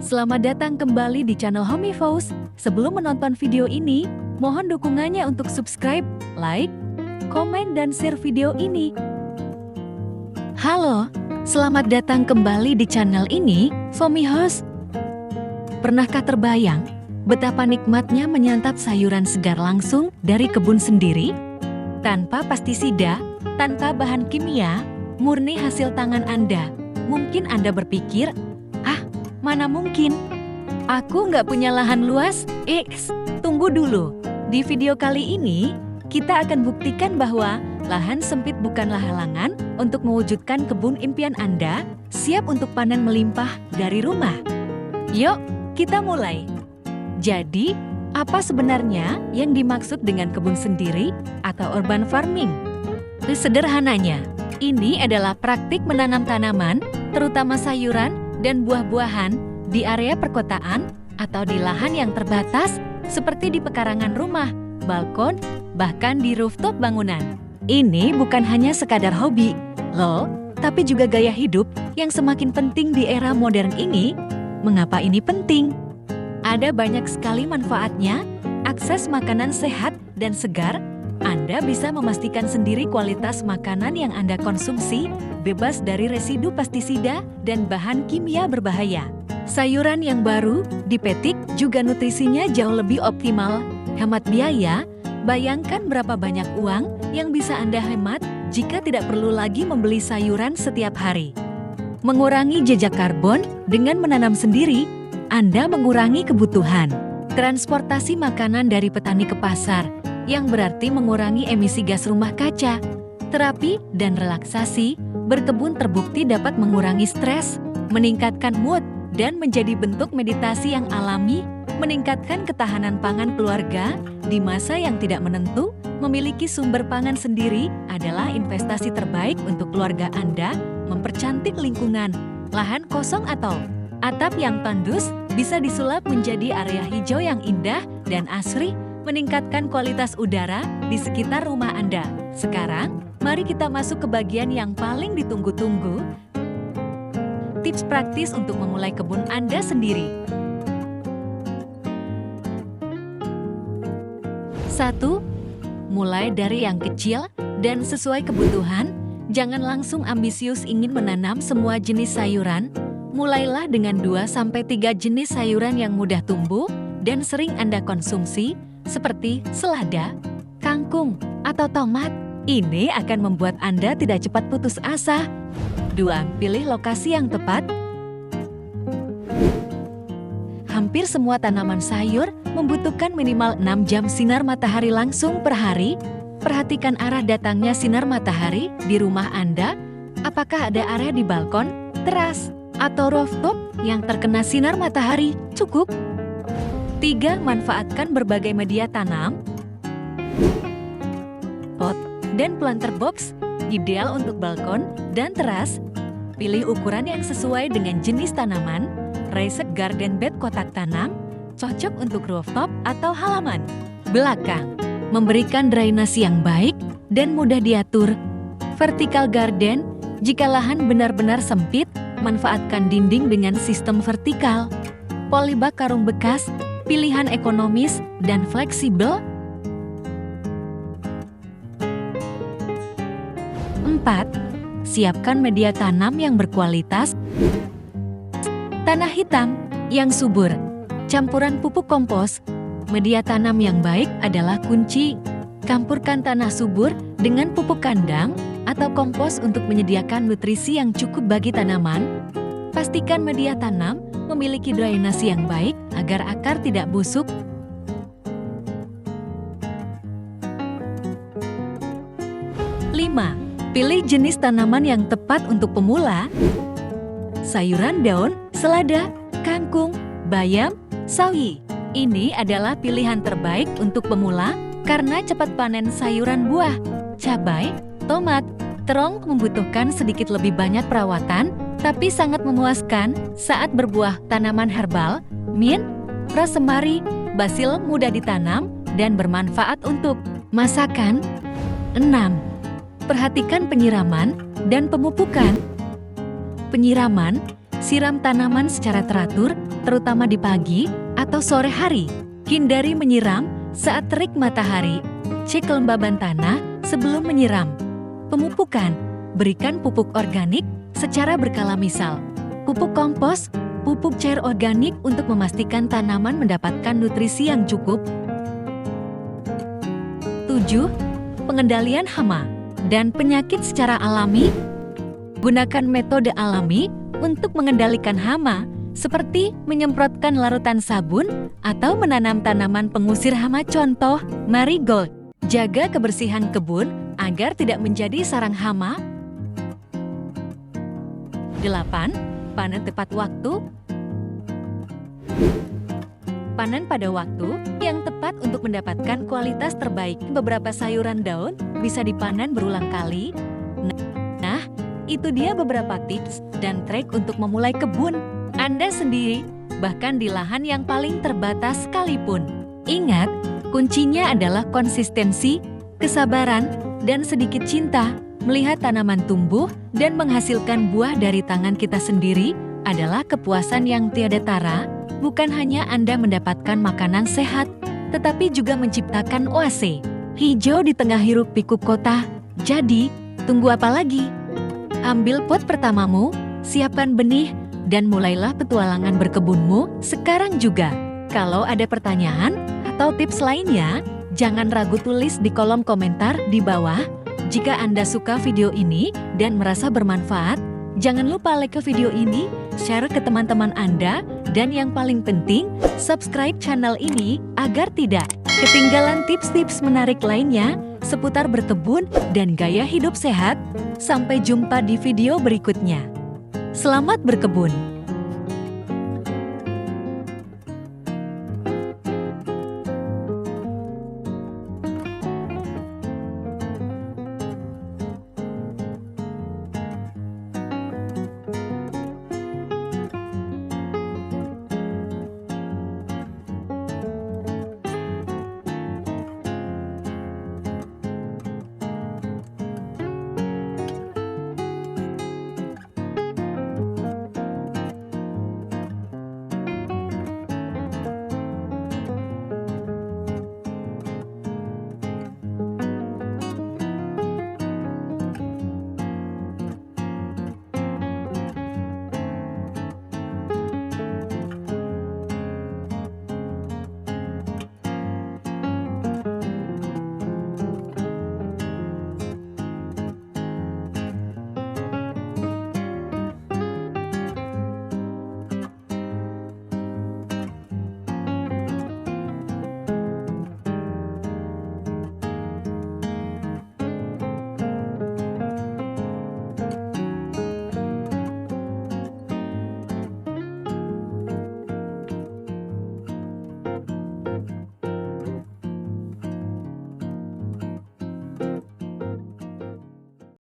Selamat datang kembali di channel Homey Fauzi. Sebelum menonton video ini, mohon dukungannya untuk subscribe, like, komen, dan share video ini. Halo, selamat datang kembali di channel ini, Homey Fauzi. Pernahkah terbayang betapa nikmatnya menyantap sayuran segar langsung dari kebun sendiri? Tanpa pestisida, tanpa bahan kimia, murni hasil tangan Anda. Mungkin Anda berpikir, mana mungkin? Aku nggak punya lahan luas. Tunggu dulu. Di video kali ini, kita akan buktikan bahwa lahan sempit bukanlah halangan untuk mewujudkan kebun impian Anda, siap untuk panen melimpah dari rumah. Yuk, kita mulai. Jadi, apa sebenarnya yang dimaksud dengan kebun sendiri atau urban farming? Sederhananya, ini adalah praktik menanam tanaman, terutama sayuran dan buah-buahan di area perkotaan atau di lahan yang terbatas seperti di pekarangan rumah, balkon, bahkan di rooftop bangunan. Ini bukan hanya sekadar hobi, loh, tapi juga gaya hidup yang semakin penting di era modern ini. Mengapa ini penting? Ada banyak sekali manfaatnya, akses makanan sehat dan segar. Anda bisa memastikan sendiri kualitas makanan yang Anda konsumsi, bebas dari residu pestisida dan bahan kimia berbahaya. Sayuran yang baru, dipetik, juga nutrisinya jauh lebih optimal. Hemat biaya, bayangkan berapa banyak uang yang bisa Anda hemat jika tidak perlu lagi membeli sayuran setiap hari. Mengurangi jejak karbon dengan menanam sendiri, Anda mengurangi kebutuhan transportasi makanan dari petani ke pasar, yang berarti mengurangi emisi gas rumah kaca. Terapi dan relaksasi, berkebun terbukti dapat mengurangi stres, meningkatkan mood, dan menjadi bentuk meditasi yang alami, meningkatkan ketahanan pangan keluarga. Di masa yang tidak menentu, memiliki sumber pangan sendiri adalah investasi terbaik untuk keluarga Anda, mempercantik lingkungan. Lahan kosong atau atap yang tandus bisa disulap menjadi area hijau yang indah dan asri, meningkatkan kualitas udara di sekitar rumah Anda. Sekarang, mari kita masuk ke bagian yang paling ditunggu-tunggu. Tips praktis untuk memulai kebun Anda sendiri. 1. Mulai dari yang kecil dan sesuai kebutuhan. Jangan langsung ambisius ingin menanam semua jenis sayuran. Mulailah dengan 2-3 jenis sayuran yang mudah tumbuh dan sering Anda konsumsi, seperti selada, kangkung, atau tomat. Ini akan membuat Anda tidak cepat putus asa. 2. Pilih lokasi yang tepat. Hampir semua tanaman sayur membutuhkan minimal 6 jam sinar matahari langsung per hari. Perhatikan arah datangnya sinar matahari di rumah Anda. Apakah ada area di balkon, teras, atau rooftop yang terkena sinar matahari cukup? 3. Manfaatkan berbagai media tanam, pot, dan planter box, ideal untuk balkon dan teras. Pilih ukuran yang sesuai dengan jenis tanaman. Raised garden bed kotak tanam, cocok untuk rooftop atau halaman belakang. Memberikan drainasi yang baik dan mudah diatur. Vertical garden, jika lahan benar-benar sempit, manfaatkan dinding dengan sistem vertikal. Polybag karung bekas, pilihan ekonomis dan fleksibel. 4. Siapkan media tanam yang berkualitas. Tanah hitam yang subur, campuran pupuk kompos. Media tanam yang baik adalah kunci. Campurkan tanah subur dengan pupuk kandang atau kompos untuk menyediakan nutrisi yang cukup bagi tanaman. Pastikan media tanam memiliki drainasi yang baik agar akar tidak busuk. 5. Pilih jenis tanaman yang tepat untuk pemula. Sayuran daun, selada, kangkung, bayam, sawi. Ini adalah pilihan terbaik untuk pemula karena cepat panen sayuran buah. Cabai, tomat, terong membutuhkan sedikit lebih banyak perawatan, tapi sangat memuaskan saat berbuah. Tanaman herbal, mint, rosemary, basil mudah ditanam dan bermanfaat untuk masakan. 6. Perhatikan penyiraman dan pemupukan. Penyiraman, siram tanaman secara teratur, terutama di pagi atau sore hari. Hindari menyiram saat terik matahari. Cek kelembaban tanah sebelum menyiram. Pemupukan, berikan pupuk organik secara berkala, misal pupuk kompos, pupuk cair organik untuk memastikan tanaman mendapatkan nutrisi yang cukup. 7. Pengendalian hama dan penyakit secara alami. Gunakan metode alami untuk mengendalikan hama, seperti menyemprotkan larutan sabun atau menanam tanaman pengusir hama, contoh marigold. Jaga kebersihan kebun agar tidak menjadi sarang hama. 8. Panen tepat waktu. Panen pada waktu yang tepat untuk mendapatkan kualitas terbaik. Beberapa sayuran daun bisa dipanen berulang kali. Nah, itu dia beberapa tips dan trik untuk memulai kebun Anda sendiri, bahkan di lahan yang paling terbatas sekalipun. Ingat, kuncinya adalah konsistensi, kesabaran, dan sedikit cinta. Melihat tanaman tumbuh dan menghasilkan buah dari tangan kita sendiri adalah kepuasan yang tiada tara. Bukan hanya Anda mendapatkan makanan sehat, tetapi juga menciptakan oase hijau di tengah hiruk-pikuk kota. Jadi, tunggu apa lagi? Ambil pot pertamamu, siapkan benih, dan mulailah petualangan berkebunmu sekarang juga. Kalau ada pertanyaan atau tips lainnya, jangan ragu tulis di kolom komentar di bawah. Jika Anda suka video ini dan merasa bermanfaat, jangan lupa like video ini, share ke teman-teman Anda, dan yang paling penting, subscribe channel ini agar tidak ketinggalan tips-tips menarik lainnya seputar berkebun dan gaya hidup sehat. Sampai jumpa di video berikutnya. Selamat berkebun!